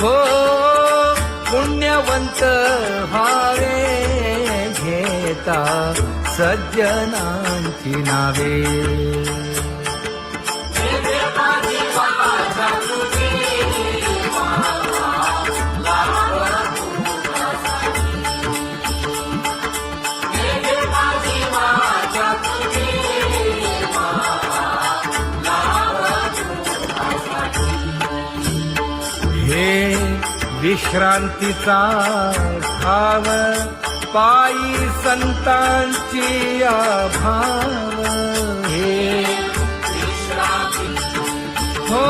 हो पुण्यवंत व्हावे घेता सज्जनांची नावे. हे विश्रांतीचा भाव पायी संतांची अभाव. हे हो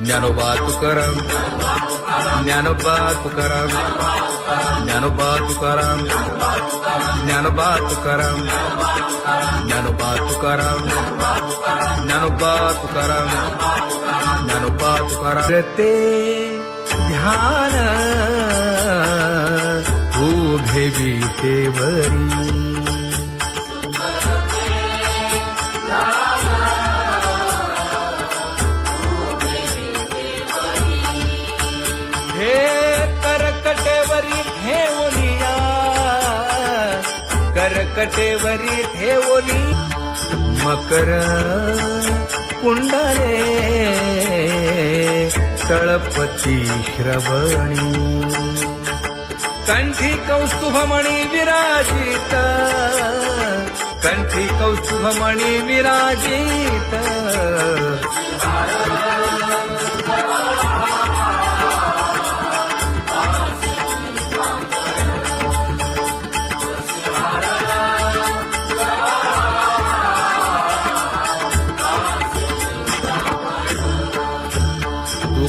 ज्ञानोबा तुकाराम, ज्ञानोबा तुकाराम, ज्ञानोबा तुकाराम, ज्ञानोबा तुकाराम, ज्ञानोबा तुकाराम, ज्ञानोबा तुकाराम, ज्ञानोबा तुकाराम. ते ध्यान उभे विटेवरी हे करकटेवरी ठेवलिया, करकटेवरी ठेवली मकर कुंडले तळपती श्रवणी. कंठी कौस्तुभमणी विराजित, कंठी कौस्तुभमणी विराजित.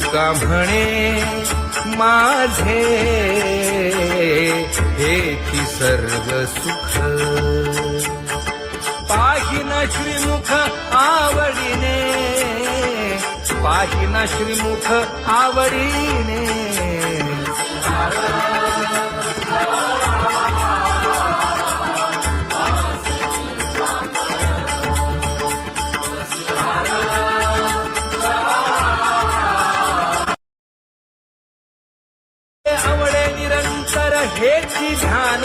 तुका म्हणे माझे हेची सर्व सुख, पाहिन श्रीमुख आवडीने, पाहिन श्रीमुख आवडीने. आवडे निरंतर हेची ध्यान,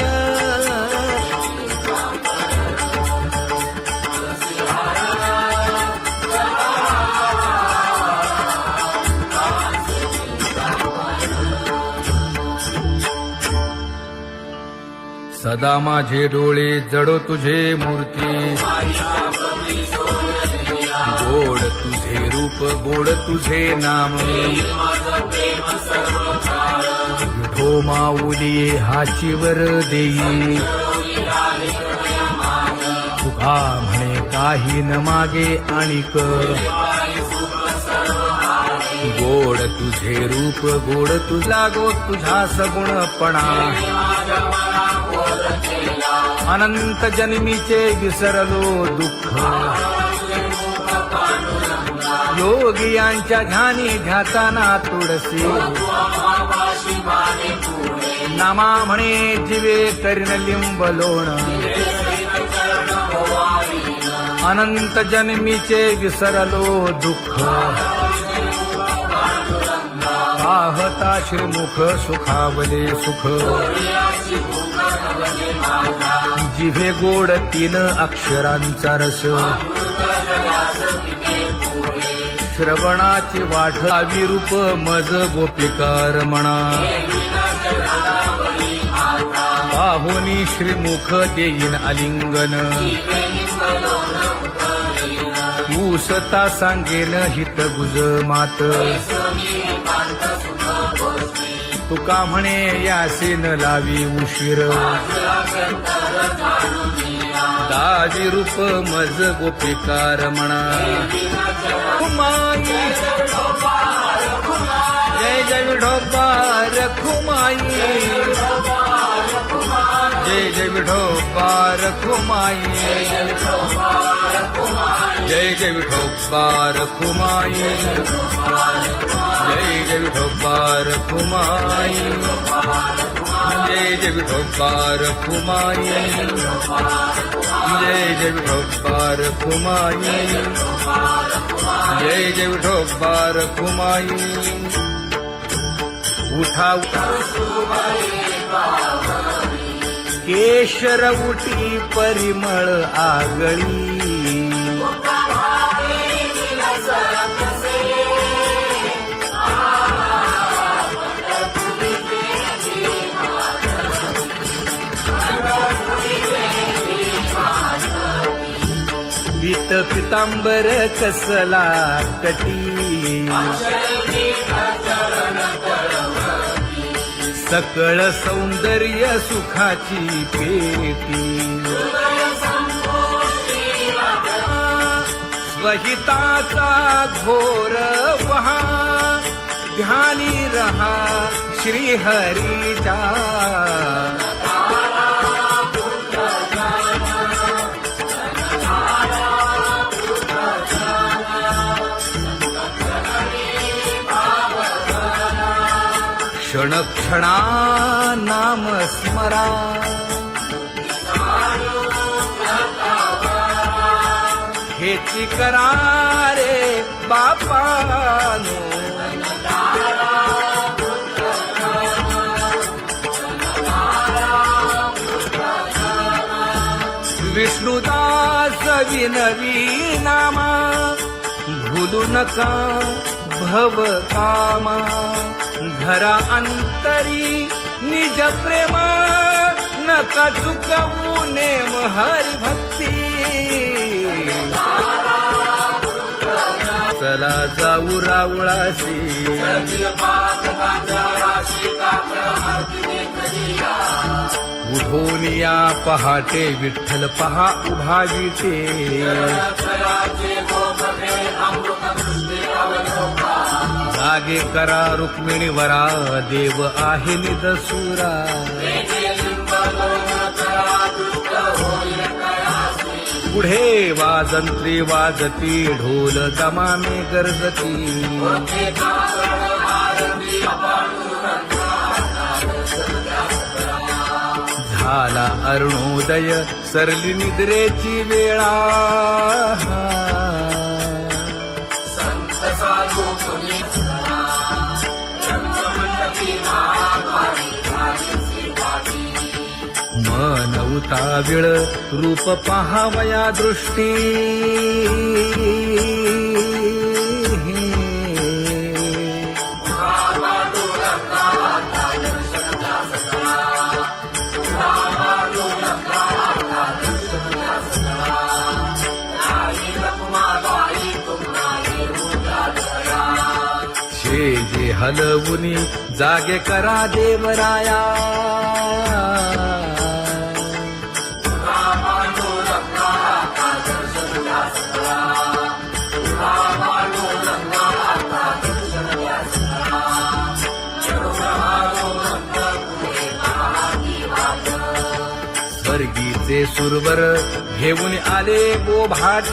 सदा माझे डोळे जडो तुझे मूर्ती, गोड तुझे रूप गोड तुझे नाम. विठो माऊली हाचीवर देई, तुका म्हणे काही न मागे आणिक. गोड तुझे रूप गोड तुझा गो तुझा सगुणपणा. अनंत जन्मीचे विसरलो दुःख, योगियांच्या ध्यानी ध्याताना तुळसी. नामा म्हणे जीवे करीन लिंब लोण, अनंत जन्मीचे विसरलो दुःख. पाहता श्रीमुख सुखावले सुख, जिभे गोड 3 अक्षरांचा रस. श्रवणाची वाढ विरूप मज गोपिकार म्हणा. पाहुनी श्रीमुख देईन आलिंगन, ऊसता सांगेन हित गुज मात. तुका म्हणे यासे न लावी उशीर, दाजी रूप मज गोपिकार म्हणा. जय जय विठोबा रखुमाई, जय जय विठोबा रखुमाई जय जय विठोबा रखुमाई जय जय विठोबा रखुमाई जय जय विठोबा रखुमाई जय जय विठोबा रखुमाई जय जय विठोबा रखुमाई जय जय विठोबा रखुमाई उठा केशर उटी परिमळ आगळी पीत पितांबर कसला कटी सकळ सौंदर्य सुखाची पेटी स्वहिताचा घोर वहा ध्यानी रहा श्रीहरीचा क्षण क्षणा नाम स्मरा हेची करा रे बापानो विष्णुदास विनवी नामा भूलू नका भव कामा घरा अंतरी निज प्रेम नका चुकवू नेम हरी भक्ती चला जाऊ रावळाशी उठोनिया पहाटे विठ्ठल पहा उभा विटे जागे करा रुक्मिणी वरा देव आहे निदसुरा पुढे वाजंत्री वाजती ढोल दमामे गरजती झाला अरुणोदय सरली निद्रेची वेळा मन उताविळ रूप पहावया दृष्टी जे हलवुनी जागे करा देवराया स्वर्गीचे सुरवर घेऊन आले बोभाट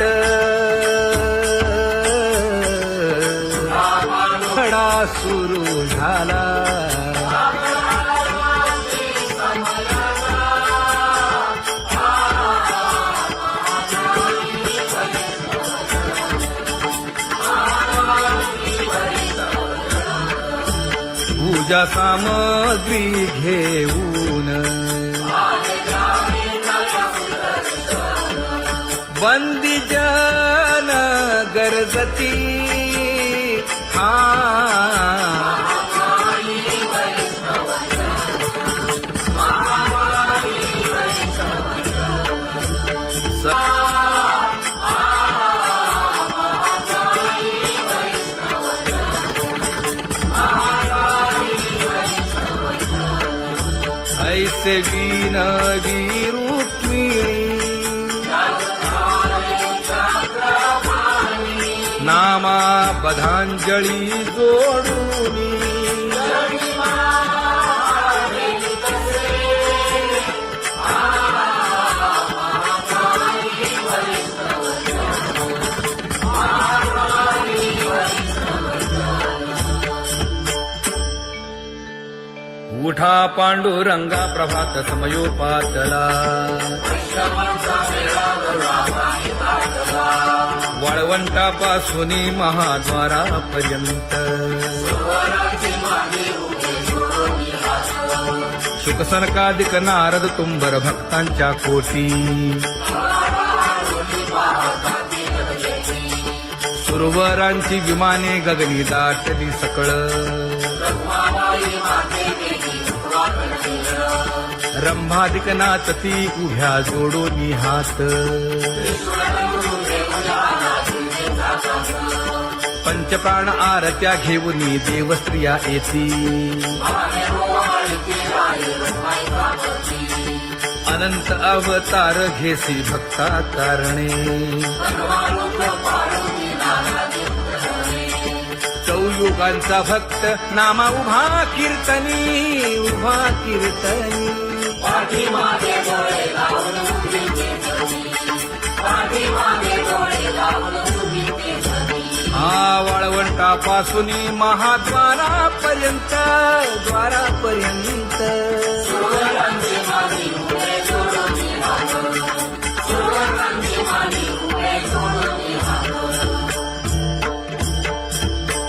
खडा सुरू झाला पूजा सामग्री घेऊन बंदी जन गरजती ऐसे विनवी रुक्मिणी नामा बधांजळी जोडूनी उठा पांडुरंगा प्रभात समयोपातला वाळवंटापासून महाद्वारापर्यंत शुकसनकादिक नारद तुंबर भक्तांच्या कोटी सुरवरांची विमाने गगनी दाटली सकळ रंभादिक नाचती उभ्या जोडोनी हात पंचप्राण आरत्या घेऊनी देवस्त्रिया येती अनंत अवतार घेसी भक्ता कारणे चौयुगांचा भक्त नामा उभा कीर्तनी वाळवंटापासून महाद्वारापर्यंत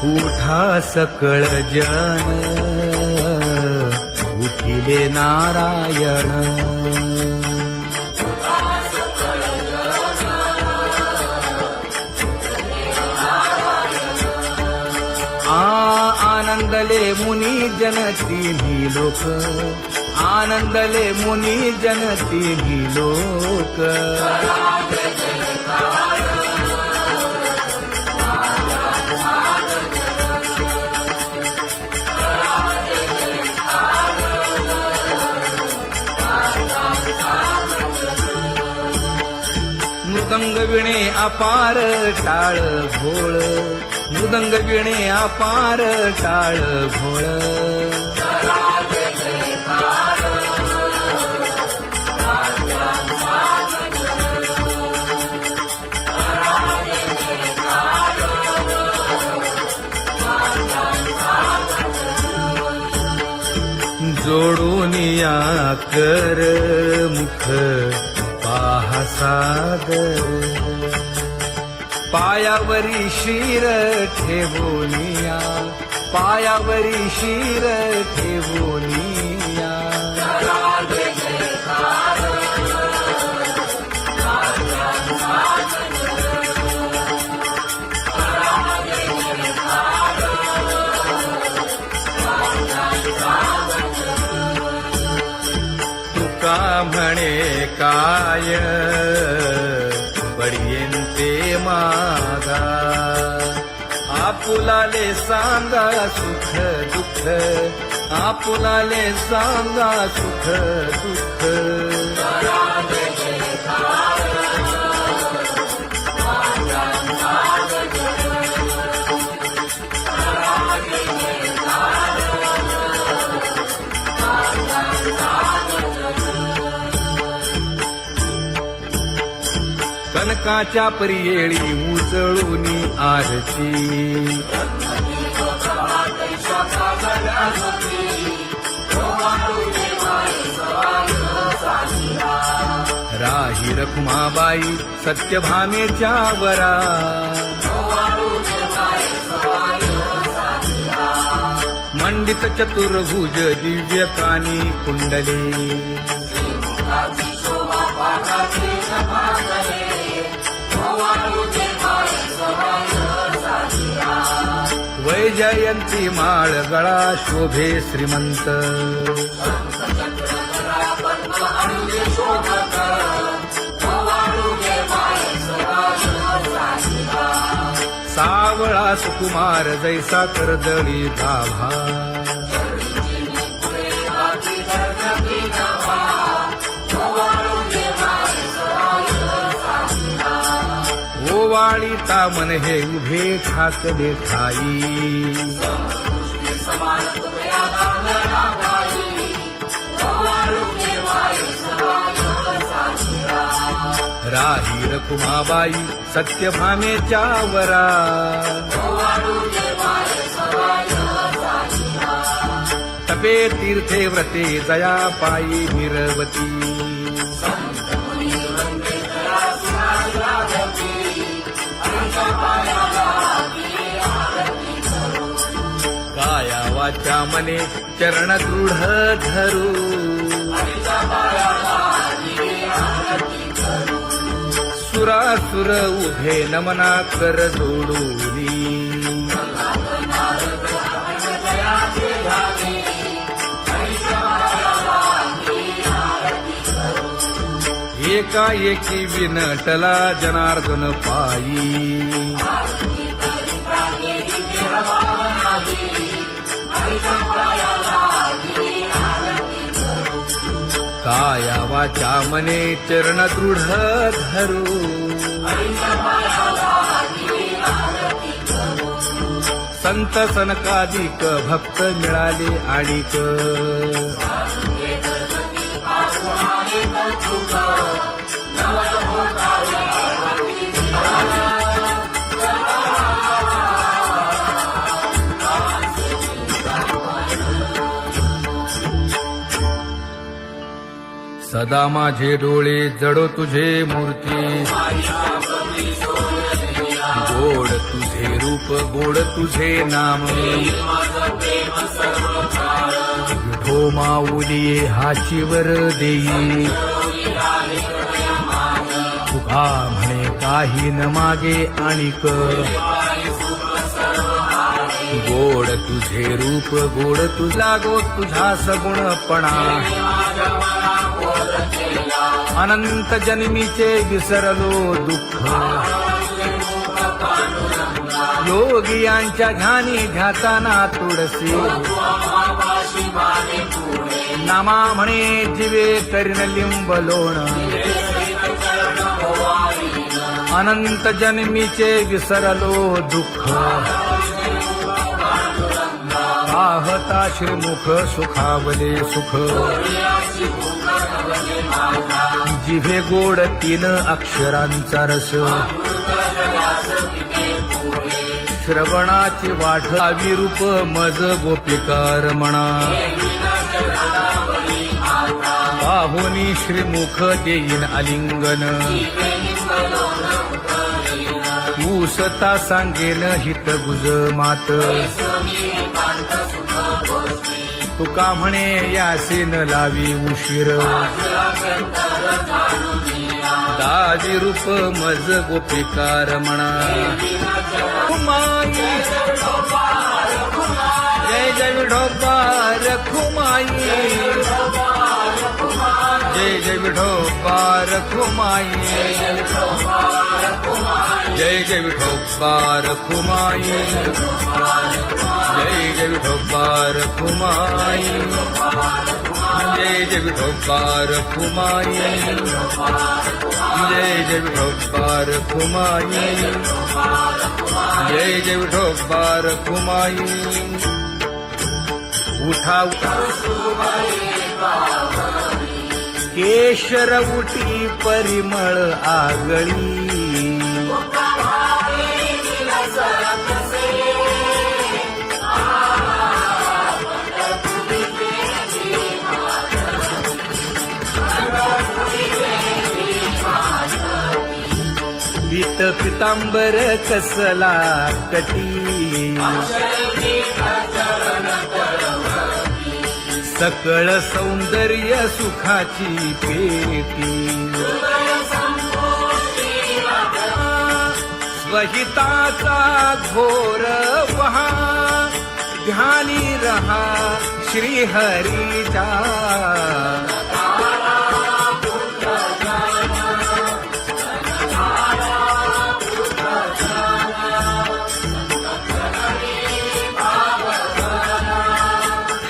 उठा सकळ जन उठिले नारायण आनंदले मुनी जन तिन्ही लोक आनंदले मुनी जन तिन्ही लोक मृदंग विणे अपार टाळ भोळ मृदंग विणे अपार टाळ भोळ जोडूनिया कर मुख पाहा सागर पायावरी शिर ठेवोनिया पायावरी शिर ठेवोनिया तुका म्हणे काय बडियेंते मागा आपुलाले सांगा सुख दुःख आपुलाले सांगा सुख दुःख कनकाच्या परियेळी उजळूनी आरती राही रखुमाबाई सत्यभामेच्या वरा मंडित चतुर्भुज दिव्य कानी कुंडले वैजयंती माळ गळा शोभे श्रीमंत सावळा सुकुमार जैसा करदळी गाभा ओवाळी तामन हे उभे ठाकले ठाई राही रखुमाबाई सत्यभामेच्या वरा जपे तीर्थे व्रते जया पायी मिरवती काया वाचा मने चरण दृढ धरू सुरासुर उभे नमना कर जोडूनी एकाएकी विनटला जनार्दन पायी काया वाचा मने चरण दृढ धरू संत सनकादिक भक्त मिळाले आणिक सदा माझे डोळे जडो तुझे मूर्ती गोड तुझे रूप गोड तुझे नाम विठो माऊली हाचीवर देई तुका म्हणे काही न मागे आणिक गोड तुझे रूप गोड तुझा गो तुझा सगुणपणा अनंत जन्मीचे विसरलो दुःख योगियांच्या ध्यानी ध्याताना तुळसी नामा म्हणे जीवे करीन लिंब लोण अनंत जन्मीचे विसरलो दुःख पाहता श्रीमुख सुखावले सुख जिभे गोड 3 अक्षरांचा रस श्रवणाची वाढ विरूप मज गोपिकार म्हणा पाहुनी श्रीमुख देईन आलिंगन ऊसता सांगेन हित गुज मात तुका म्हणे यासीन लावी उशीर दाजी रूप मज गोपिकार म्हणा जय जय विठोबा रखुमाई जय जय विठोबा रखुमाई जय जय विठोबा रखुमाई जय जय विठोबा रखुमाई जय जय विठोबा रखुमाई जय जय विठोबा रखुमाई जय जय विठोबा रखुमाई उठा केशर उठी परिमळ आगळी पीत पितांबर कसला कटी सकळ सौंदर्य सुखाची पेटी स्वहिताचा घोर वहा ध्यानी रहा श्रीहरीचा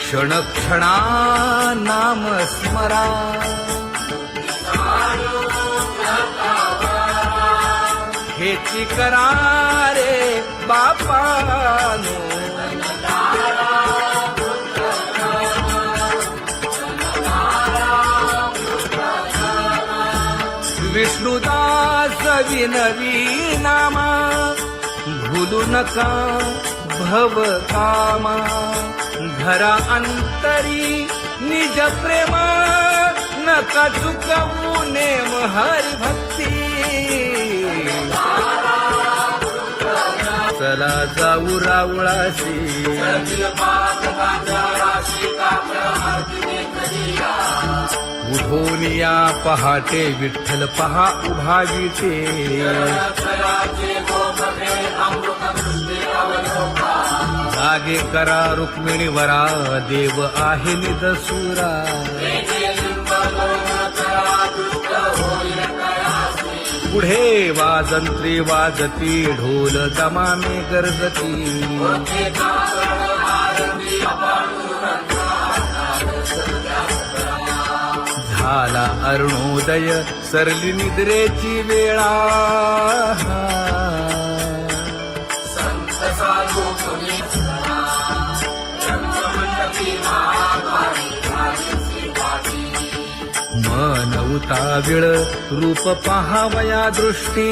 क्षण क्षणा नाम स्मरा हेची करा रे बापानो विष्णुदास विनवी नामा भूलू नका भव कामा धरा अंतरी निज प्रेमा नका चुकवू नेम हरी भक्ती चला जाऊ रावळासी उठोनिया पहाटे विठ्ठल पहा उभा विटे जागे करा रुक्मिणीवरा देव आहे निदसुरा पुढे वाजंत्री वाजती ढोल दमामे गरजती झाला अरुणोदय सरली निद्रेची वेळा मन उताविळ रूप पहावया दृष्टी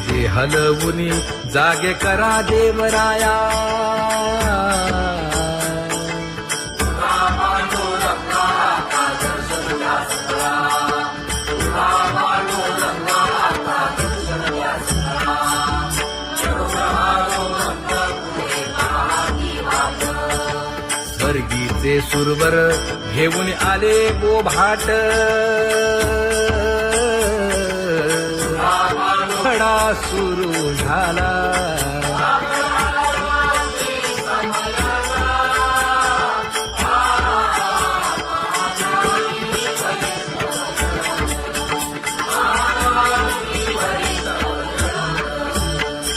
जे हलवुनी जागे करा देवराया स्वर्गीचे सुरवर घेऊन आले बोभाट खडा सुरू झाला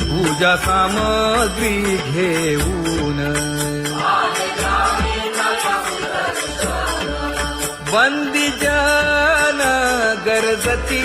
पूजा सामग्री घेऊन बंदी जन गरजती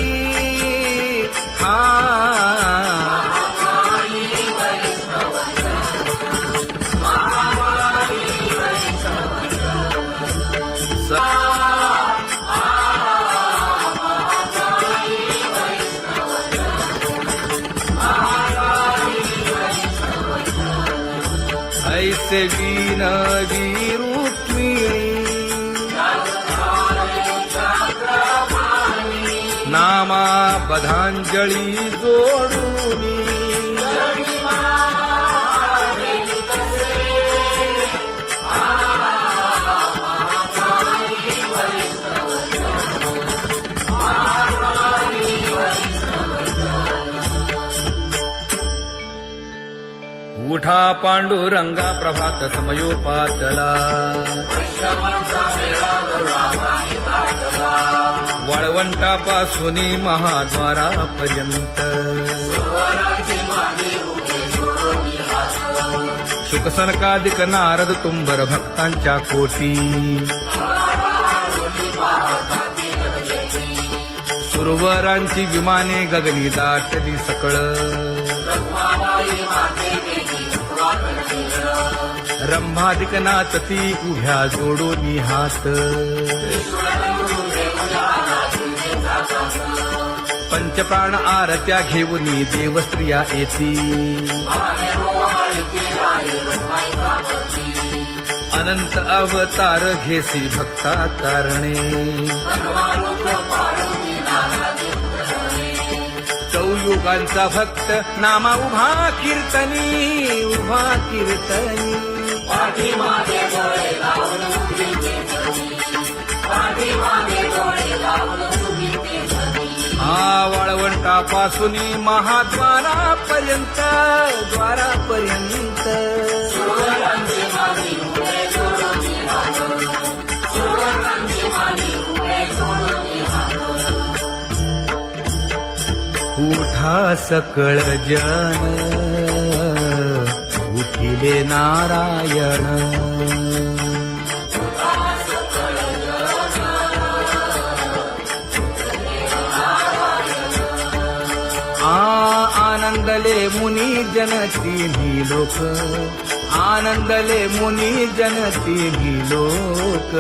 ऐसे विनवी रुक्मिणी नामा बधांजळी जोडूनी उठा पांडुरंगा प्रभात समयोपातला वाळवंटापासून महाद्वारापर्यंत शुकसनकादिक नारद तुंबर भक्तांच्या कोटी सुरवरांची विमाने गगनी दाटली सकळ रंभादिक नाचती उभ्या जोडोनी हात पंचप्राण आरत्या घेऊनी देवस्त्रिया येती अनंत अवतार घेसी भक्ता तारणे चौयुगांचा भक्त नामा उभा कीर्तनी उभा कीर्तनी वाळवंटापासून महाद्वारापर्यंत द्वारापर्यंत उठा सकळ जन उठिले नारायण आनंदले मुनी जन तिन्ही लोक, आनंदले मुनी जन तिन्ही लोक.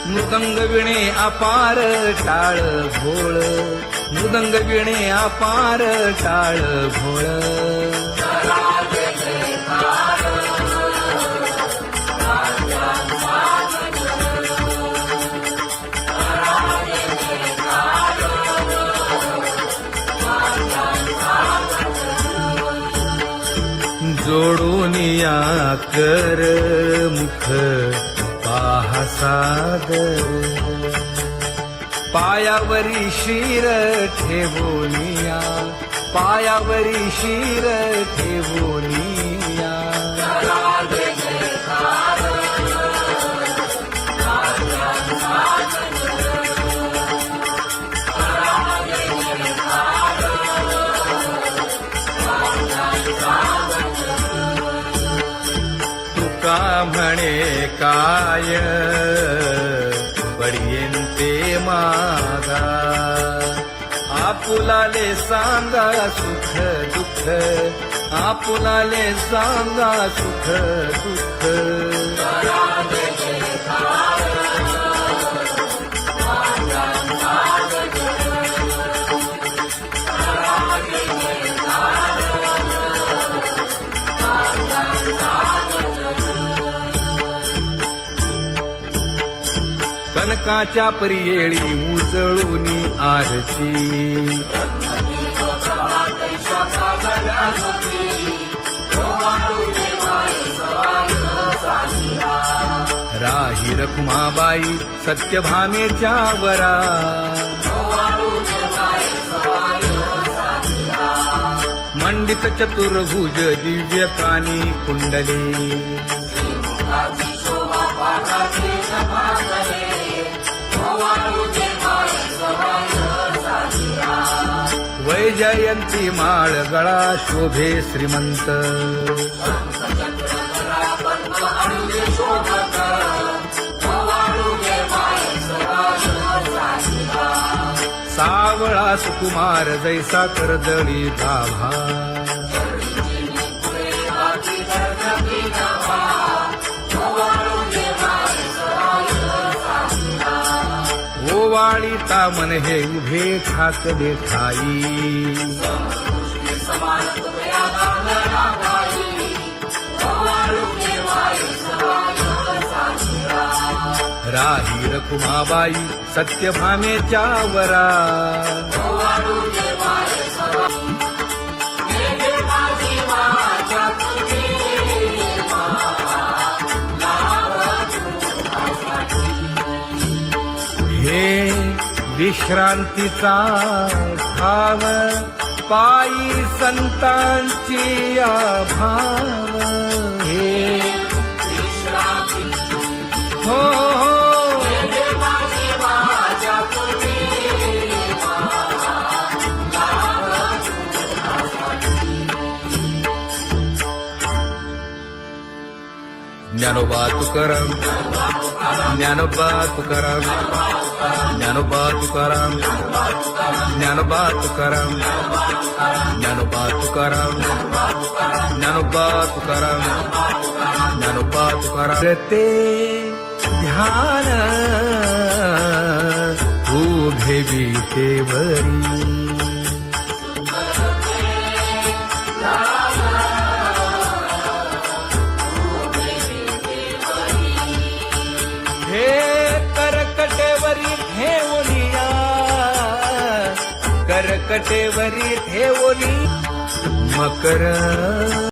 मृदंग विणे अपार टाळ भोळ, मृदंग विणे अपार टाळ भोळ. जोडून या कर मुख पाहा सादर, पायावरी शिर ठेवोनिया, पायावरी शिर ठेवोनिया. तुका म्हणे काय बडियेंते मागा, आपुलाले सांगा सुख दुःख, आपुलाले सांगा सुख दुःख. कनकाच्या परियेळी उजळूनी आरती, राही रखुमाबाई सत्यभामेच्या वरा, मंडित चतुर्भुज दिव्य कानी कुंडली, वैजयंती माळ गळा शोभे श्रीमंत, सावळा सुकुमार जैसा कर्दळी गाभा, ओवाळी तामन हे उभे ठाकले ठाई, राही रखुमाबाई सत्यभामेच्या वरा. हे विश्रांतीचा भाव पायी संतांची भाव, हे हो ज्ञानोबा तुकाराम, ज्ञानोबा तुकाराम, ज्ञानोबा तुकाराम, ज्ञानोबा तुकाराम, ज्ञानोबा तुकाराम, ज्ञानोबा तुकाराम, ज्ञानोबा तुकाराम. ते ध्यान उभे विटेवरी, हे करकटेवरी ठेवोनिया, करकटेवरी ठेवोनी मकर